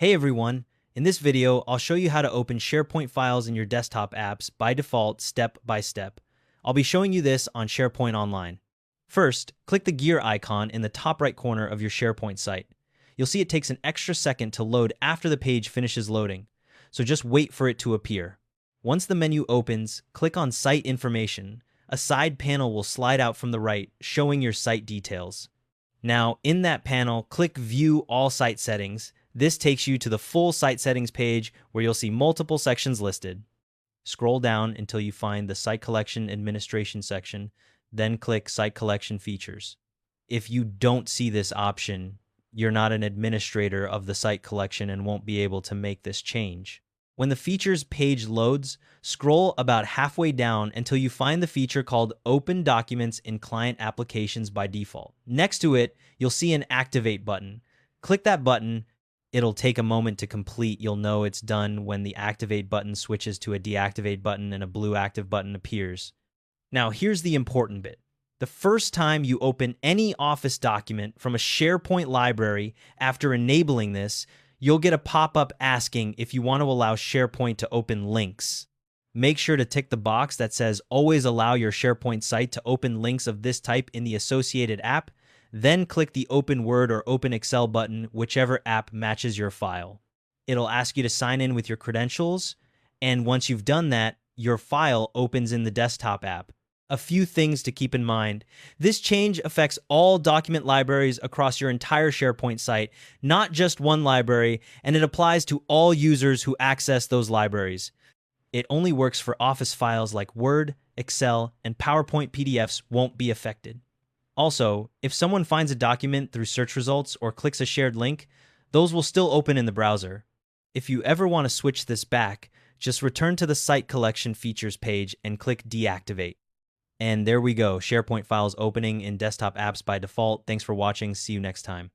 Hey everyone, in this video, I'll show you how to open SharePoint files in your desktop apps by default step by step. I'll be showing you this on SharePoint Online. First, click the gear icon in the top right corner of your SharePoint site. You'll see it takes an extra second to load after the page finishes loading, so just wait for it to appear. Once the menu opens, click on Site Information. A side panel will slide out from the right, showing your site details. Now, in that panel, click View All Site Settings. This takes you to the full site settings page where you'll see multiple sections listed. Scroll down until you find the Site Collection Administration section, then click Site Collection Features. If you don't see this option, you're not an administrator of the site collection and won't be able to make this change. When the Features page loads, scroll about halfway down until you find the feature called Open Documents in Client Applications by default. Next to it, you'll see an Activate button. Click that button. It'll take a moment to complete. You'll know it's done when the Activate button switches to a Deactivate button and a blue Active button appears. Now, here's the important bit. The first time you open any Office document from a SharePoint library after enabling this, you'll get a pop-up asking if you want to allow SharePoint to open links. Make sure to tick the box that says always allow your SharePoint site to open links of this type in the associated app, then click the Open Word or Open Excel button, whichever app matches your file. It'll ask you to sign in with your credentials, and once you've done that, your file opens in the desktop app. A few things to keep in mind. This change affects all document libraries across your entire SharePoint site, not just one library, and it applies to all users who access those libraries. It only works for Office files like Word, Excel, and PowerPoint PDFs won't be affected. Also, if someone finds a document through search results or clicks a shared link, those will still open in the browser. If you ever want to switch this back, just return to the Site Collection Features page and click Deactivate. And there we go, SharePoint files opening in desktop apps by default. Thanks for watching. See you next time.